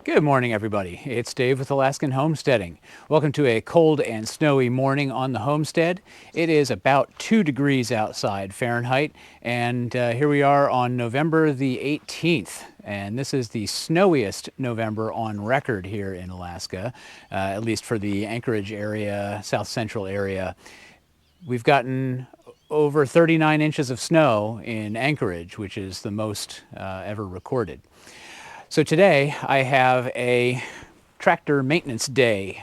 Good morning, everybody. It's Dave with Alaskan Homesteading. Welcome to a cold and snowy morning on the homestead. It is about 2 degrees outside Fahrenheit, and here we are on November the 18th. And this is the snowiest November on record here in Alaska, at least for the Anchorage area, south central area. We've gotten over 39 inches of snow in Anchorage, which is the most ever recorded. So today I have a tractor maintenance day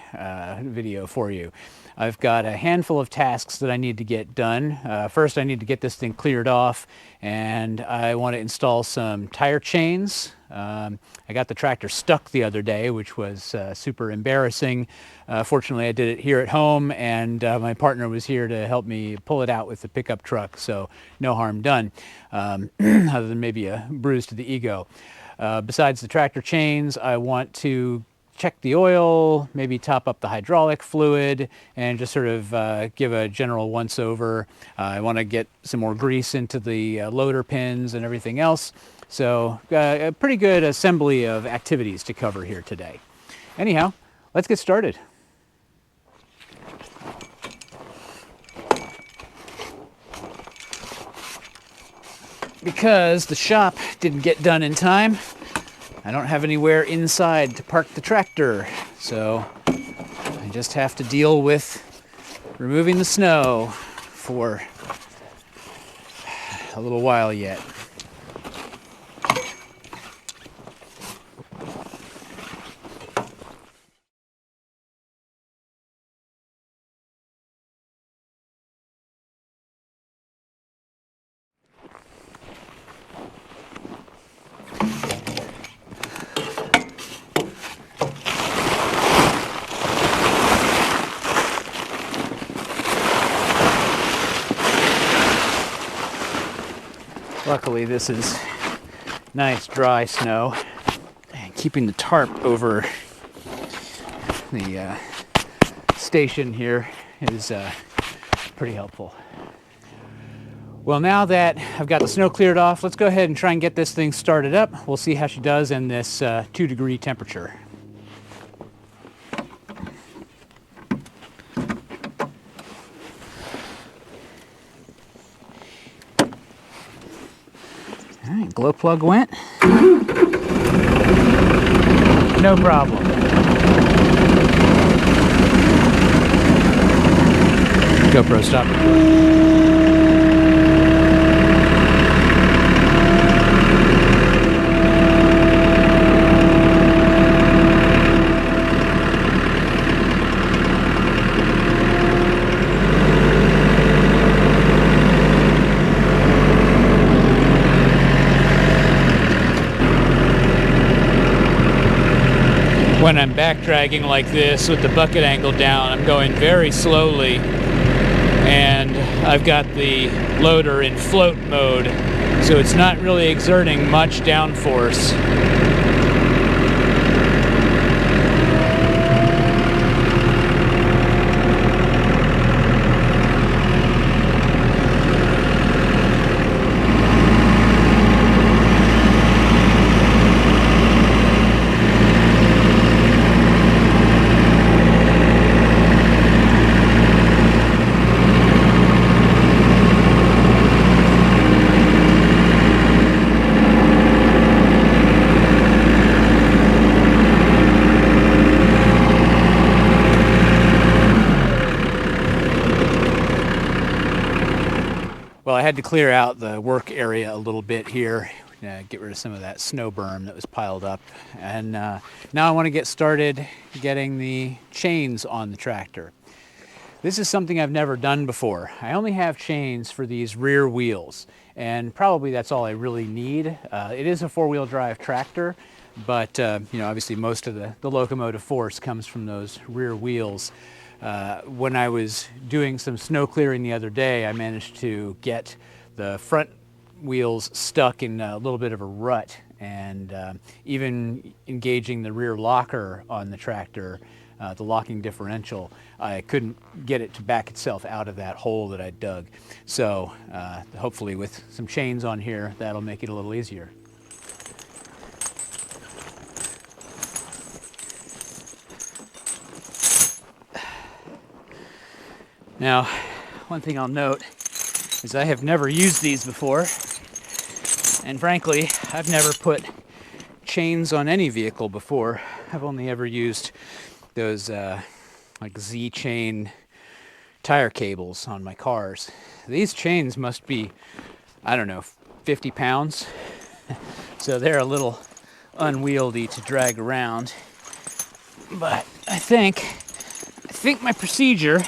video for you. I've got a handful of tasks that I need to get done. First, I need to get this thing cleared off, and I want to install some tire chains. I got the tractor stuck the other day, which was super embarrassing. Fortunately, I did it here at home, and my partner was here to help me pull it out with the pickup truck, so no harm done, other than maybe a bruise to the ego. Besides the tractor chains, I want to check the oil, maybe top up the hydraulic fluid, and just sort of give a general once-over. I want to get some more grease into the loader pins and everything else. So a pretty good assembly of activities to cover here today. Anyhow, let's get started. Because the shop didn't get done in time, I don't have anywhere inside to park the tractor, so I just have to deal with removing the snow for a little while yet. Luckily, this is nice dry snow, and keeping the tarp over the station here is pretty helpful. Well, now that I've got the snow cleared off, let's go ahead and try and get this thing started up. We'll see how she does in this 2-degree temperature. All right, glow plug went. No problem. GoPro stop recording. When I'm back dragging like this with the bucket angle down, I'm going very slowly, and I've got the loader in float mode, so it's not really exerting much downforce. Well, I had to clear out the work area a little bit here, get rid of some of that snow berm that was piled up. And now I want to get started getting the chains on the tractor. This is something I've never done before. I only have chains for these rear wheels, and probably that's all I really need. It is a 4-wheel drive tractor, but obviously most of the locomotive force comes from those rear wheels. When I was doing some snow clearing the other day, I managed to get the front wheels stuck in a little bit of a rut, and even engaging the rear locker on the tractor, the locking differential, I couldn't get it to back itself out of that hole that I dug. So hopefully with some chains on here, that'll make it a little easier. Now, one thing I'll note is I have never used these before, and frankly, I've never put chains on any vehicle before. I've only ever used those like Z-chain tire cables on my cars. These chains must be, I don't know, 50 pounds. So they're a little unwieldy to drag around. But I think my procedure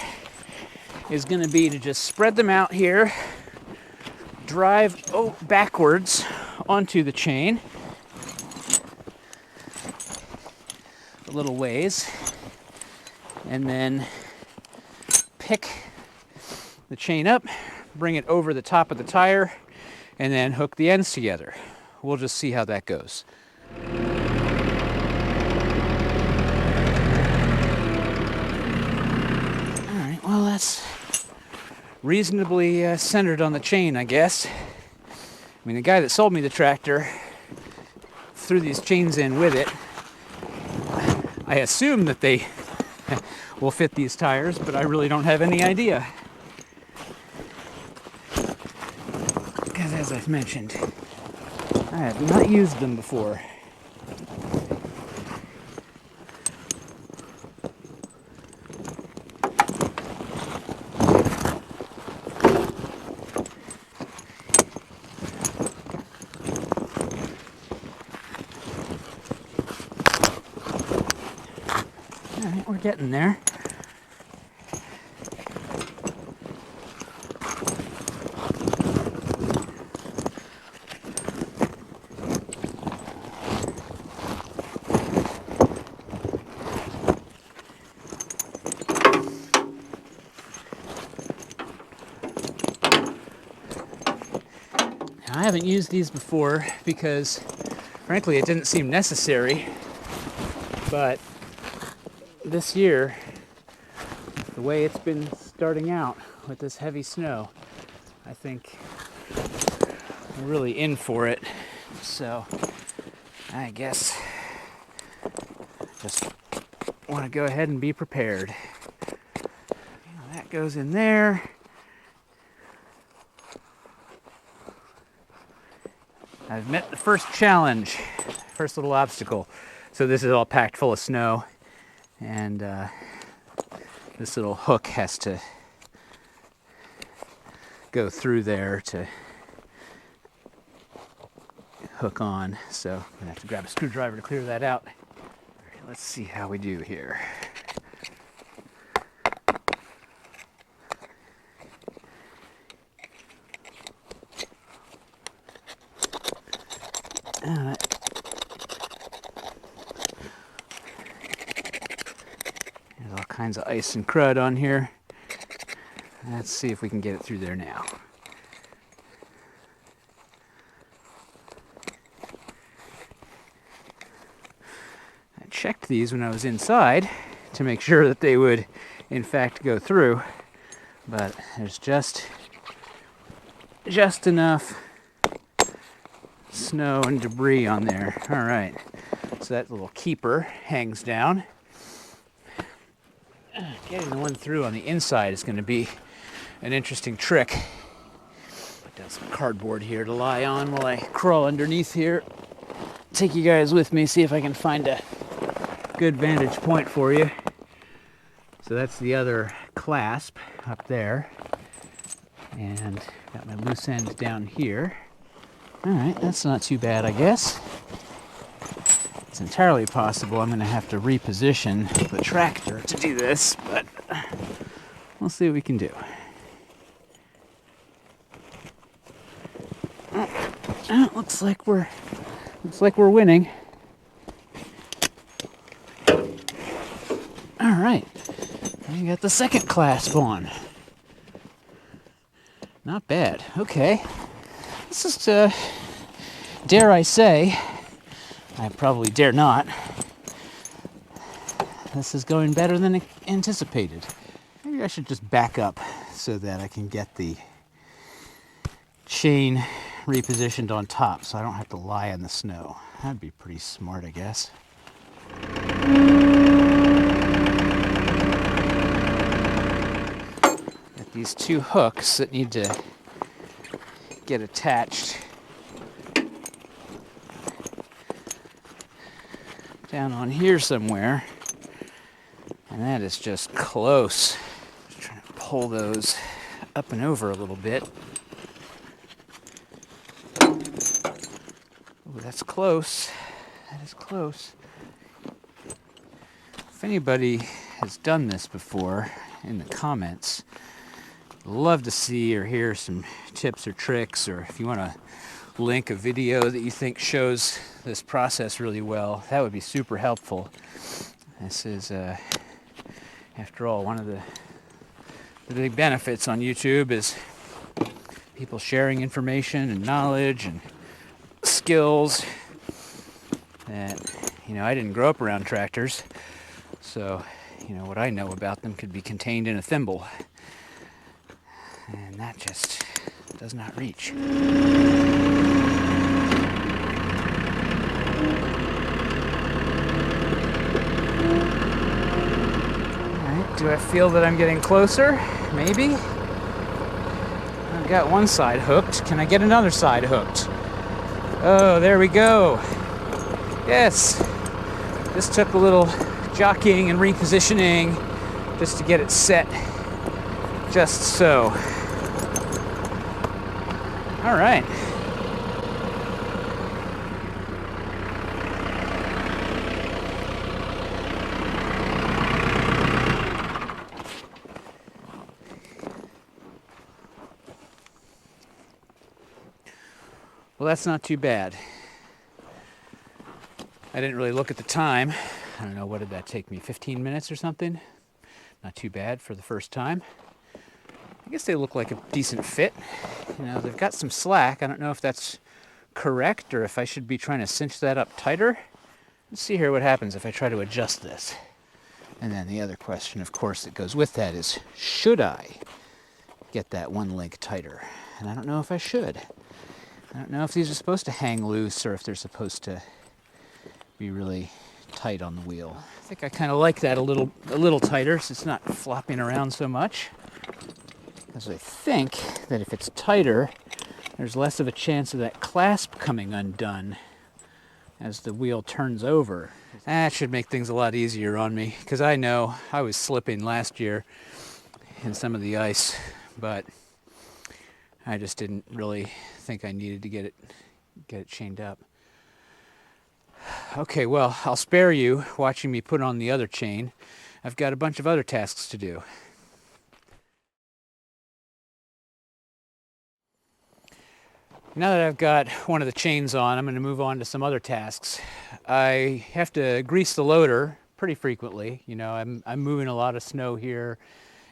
is going to be to just spread them out here, drive backwards onto the chain a little ways, and then pick the chain up, bring it over the top of the tire, and then hook the ends together. We'll just see how that goes. All right, well, that's reasonably centered on the chain, I guess. I mean, the guy that sold me the tractor threw these chains in with it. I assume that they will fit these tires, but I really don't have any idea. Because as I've mentioned, I have not used them before. All right, we're getting there. I haven't used these before because, frankly, it didn't seem necessary, but this year, the way it's been starting out with this heavy snow, I think we're really in for it. So I guess just want to go ahead and be prepared. That goes in there. I've met the first challenge, first little obstacle. So this is all packed full of snow, and this little hook has to go through there to hook on. So I'm gonna have to grab a screwdriver to clear that out. All right, let's see how we do here. There's all kinds of ice and crud on here. Let's see if we can get it through there now. I checked these when I was inside to make sure that they would in fact go through, but there's just enough snow and debris on there. All right, so that little keeper hangs down. Getting the one through on the inside is going to be an interesting trick. Put down some cardboard here to lie on while I crawl underneath here. Take you guys with me, see if I can find a good vantage point for you. So that's the other clasp up there. And got my loose end down here. All right, that's not too bad, I guess. It's entirely possible I'm going to have to reposition the tractor to do this, but we'll see what we can do. Looks like we're winning. All right, we got the second clasp on. Not bad. Okay, this is dare I say, I probably dare not. This is going better than anticipated. Maybe I should just back up so that I can get the chain repositioned on top so I don't have to lie in the snow. That'd be pretty smart, I guess. these two hooks that need to get attached down on here somewhere, and that is just close. Just trying to pull those up and over a little bit. Ooh, that's close. That is close. If anybody has done this before, in the comments, love to see or hear some tips or tricks, or if you want to link a video that you think shows this process really well, that would be super helpful. This is, after all, one of the big benefits on YouTube is people sharing information and knowledge and skills that, I didn't grow up around tractors, so, what I know about them could be contained in a thimble. And that just does not reach. Alright, do I feel that I'm getting closer? Maybe. I've got one side hooked. Can I get another side hooked? Oh, there we go. Yes. This took a little jockeying and repositioning just to get it set just so. All right. Well, that's not too bad. I didn't really look at the time. I don't know, what did that take me, 15 minutes or something? Not too bad for the first time. I guess they look like a decent fit. They've got some slack. I don't know if that's correct or if I should be trying to cinch that up tighter. Let's see here what happens if I try to adjust this. And then the other question, of course, that goes with that is, should I get that one link tighter? And I don't know if I should. I don't know if these are supposed to hang loose or if they're supposed to be really tight on the wheel. I think I kind of like that a little tighter so it's not flopping around so much. Because I think that if it's tighter, there's less of a chance of that clasp coming undone as the wheel turns over. That should make things a lot easier on me, because I know I was slipping last year in some of the ice, but I just didn't really think I needed to get it chained up. Okay, well, I'll spare you watching me put on the other chain. I've got a bunch of other tasks to do. Now that I've got one of the chains on, I'm going to move on to some other tasks. I have to grease the loader pretty frequently. I'm moving a lot of snow here.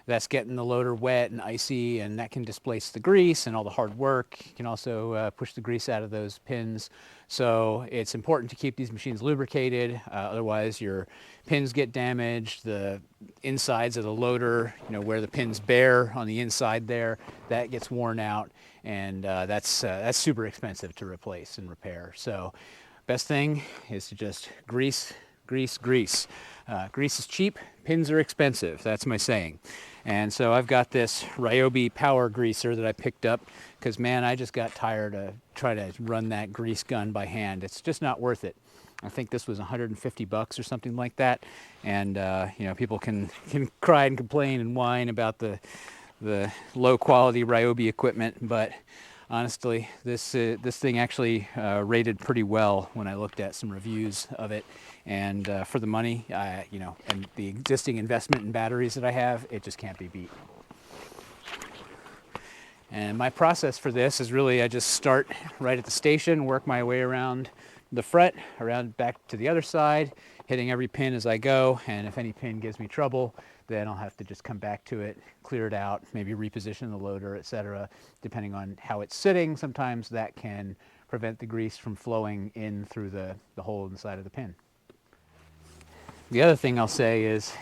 That's getting the loader wet and icy, and that can displace the grease and all the hard work. You can also push the grease out of those pins. So it's important to keep these machines lubricated, otherwise your pins get damaged. The insides of the loader, where the pins bear on the inside there, that gets worn out, and that's super expensive to replace and repair. So best thing is to just grease. Grease is cheap, pins are expensive, that's my saying. And so I've got this Ryobi power greaser that I picked up because, man, I just got tired of trying to run that grease gun by hand. It's just not worth it. I think this was $150 or something like that. And people can cry and complain and whine about the low quality Ryobi equipment, but honestly, this thing actually rated pretty well when I looked at some reviews of it. And for the money, and the existing investment in batteries that I have, it just can't be beat. And my process for this is really, I just start right at the station, work my way around the fret, around back to the other side, hitting every pin as I go. And if any pin gives me trouble, then I'll have to just come back to it, clear it out, maybe reposition the loader, etc. Depending on how it's sitting, sometimes that can prevent the grease from flowing in through the hole in the side of the pin. The other thing I'll say is,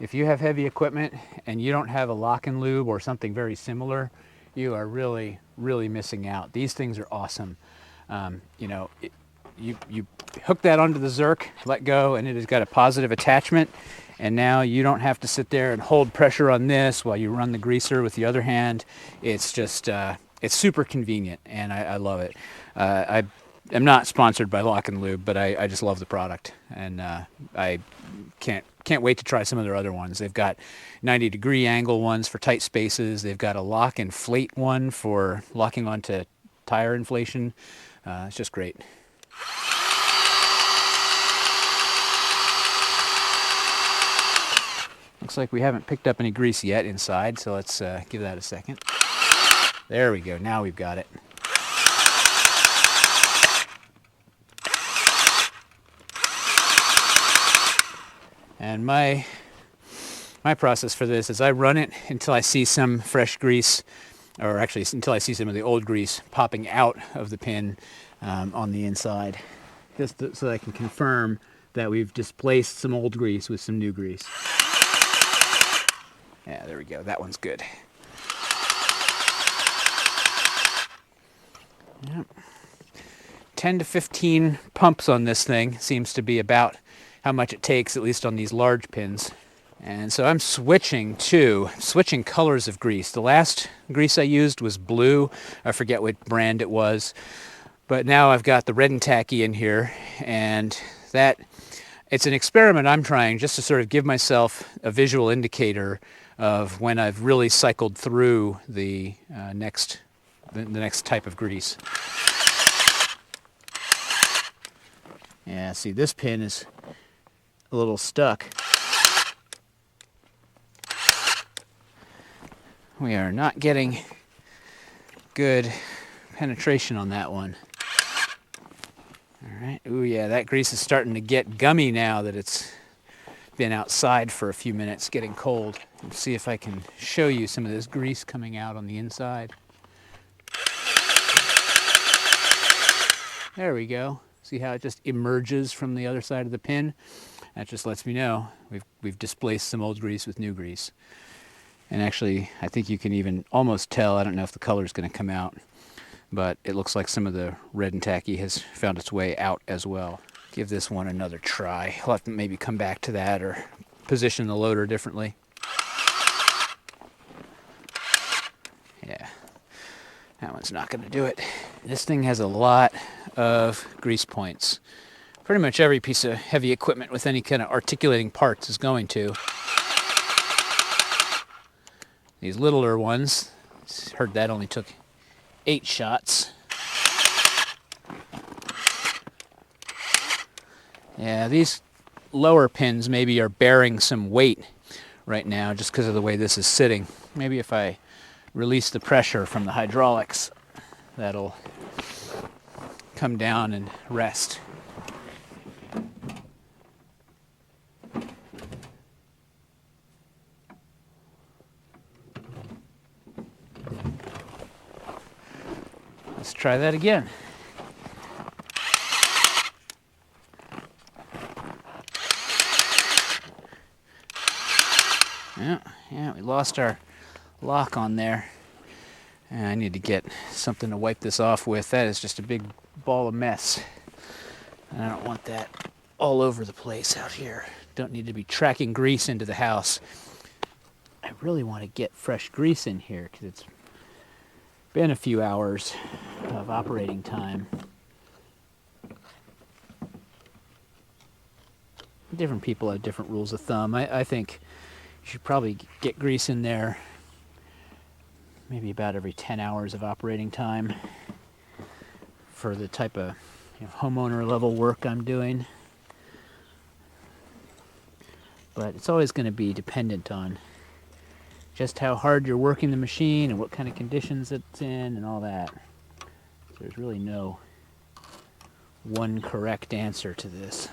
if you have heavy equipment and you don't have a lock and lube or something very similar, you are really, really missing out. These things are awesome. you hook that onto the Zerk, let go, and it has got a positive attachment. And now you don't have to sit there and hold pressure on this while you run the greaser with the other hand. It's just, it's super convenient, and I love it. I am not sponsored by Lock and Lube, but I just love the product, and I can't wait to try some of their other ones. They've got 90-degree angle ones for tight spaces. They've got a lock inflate one for locking onto tire inflation. It's just great. Looks like we haven't picked up any grease yet inside, so let's give that a second. There we go. Now we've got it. And my process for this is I run it until I see some fresh grease, or actually until I see some of the old grease popping out of the pin on the inside, just so that I can confirm that we've displaced some old grease with some new grease. Yeah, there we go. That one's good. Yep. 10 to 15 pumps on this thing seems to be about how much it takes, at least on these large pins. And so I'm switching colors of grease. The last grease I used was blue. I forget what brand it was. But now I've got the red and tacky in here, and it's an experiment I'm trying just to sort of give myself a visual indicator of when I've really cycled through the next type of grease. Yeah, see, this pin is a little stuck. We are not getting good penetration on that one. All right. Ooh, yeah, that grease is starting to get gummy now that it's been outside for a few minutes getting cold. Let's see if I can show you some of this grease coming out on the inside. There we go. See how it just emerges from the other side of the pin? That just lets me know we've displaced some old grease with new grease. And actually, I think you can even almost tell, I don't know if the color is going to come out, but it looks like some of the red and tacky has found its way out as well. Give this one another try. I'll have to maybe come back to that or position the loader differently. Yeah, that one's not going to do it. This thing has a lot of grease points. Pretty much every piece of heavy equipment with any kind of articulating parts is going to. These littler ones, heard that only took 8 shots. Yeah, these lower pins maybe are bearing some weight right now just because of the way this is sitting. Maybe if I release the pressure from the hydraulics, that'll come down and rest. Let's try that again. Yeah, we lost our lock on there. And I need to get something to wipe this off with. That is just a big ball of mess. And I don't want that all over the place out here. Don't need to be tracking grease into the house. I really want to get fresh grease in here because it's been a few hours of operating time. Different people have different rules of thumb. I think you should probably get grease in there maybe about every 10 hours of operating time for the type of homeowner level work I'm doing. But it's always going to be dependent on just how hard you're working the machine and what kind of conditions it's in and all that. So there's really no one correct answer to this.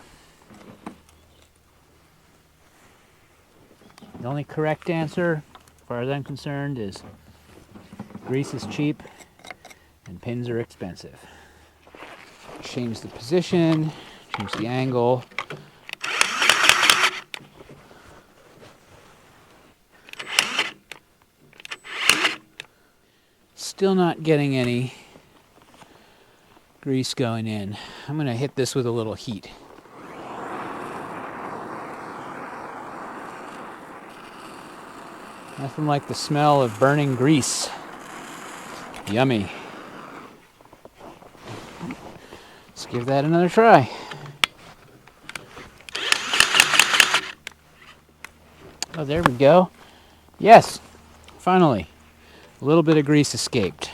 The only correct answer, as far as I'm concerned, is grease is cheap and pins are expensive. Change the position, change the angle. Still not getting any grease going in. I'm going to hit this with a little heat. Nothing like the smell of burning grease. Yummy. Let's give that another try. Oh, there we go. Yes, finally. A little bit of grease escaped.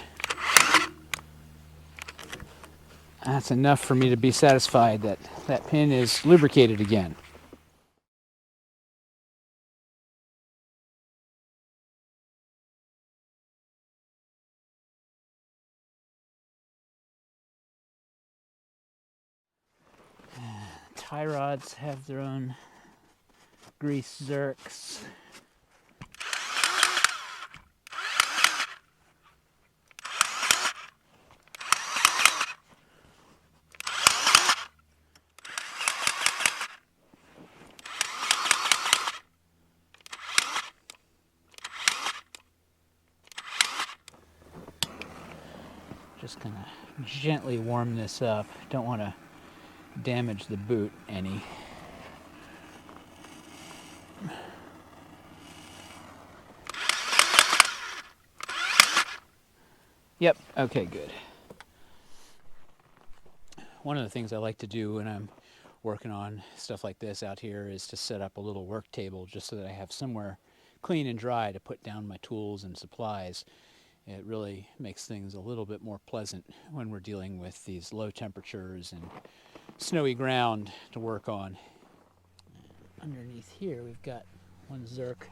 That's enough for me to be satisfied that that pin is lubricated again. Tie rods have their own grease zerks. Just gonna gently warm this up. Don't want to damage the boot any. Yep, okay, good. One of the things I like to do when I'm working on stuff like this out here is to set up a little work table just so that I have somewhere clean and dry to put down my tools and supplies. It really makes things a little bit more pleasant when we're dealing with these low temperatures and snowy ground to work on. Underneath here we've got one zerk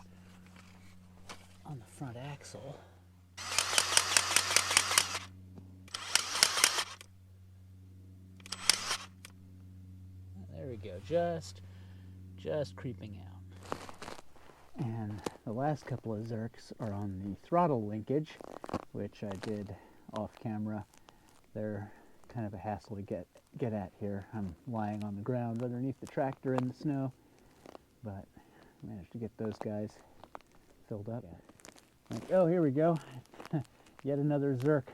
on the front axle. There we go, just creeping out. And the last couple of zerks are on the throttle linkage, which I did off camera. They're kind of a hassle to get at here. I'm lying on the ground underneath the tractor in the snow, but I managed to get those guys filled up. Like, oh, here we go. Yet another zerk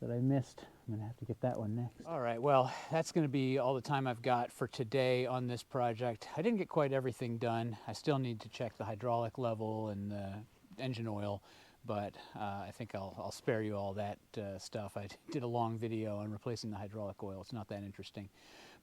that I missed. I'm gonna have to get that one next. All right, well, that's gonna be all the time I've got for today on this project. I didn't get quite everything done. I still need to check the hydraulic level and the engine oil, but I think I'll spare you all that stuff. I did a long video on replacing the hydraulic oil. It's not that interesting.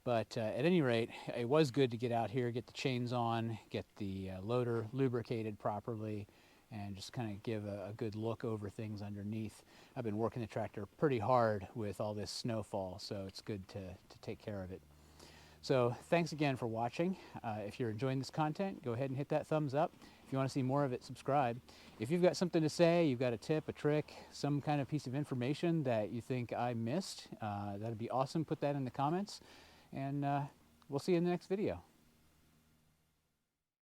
But at any rate, it was good to get out here, get the chains on, get the loader lubricated properly, and just kind of give a good look over things underneath. I've been working the tractor pretty hard with all this snowfall, so it's good to take care of it. So thanks again for watching. If you're enjoying this content, go ahead and hit that thumbs up. If you want to see more of it, subscribe. If you've got something to say, you've got a tip, a trick, some kind of piece of information that you think I missed, that'd be awesome. Put that in the comments, and we'll see you in the next video.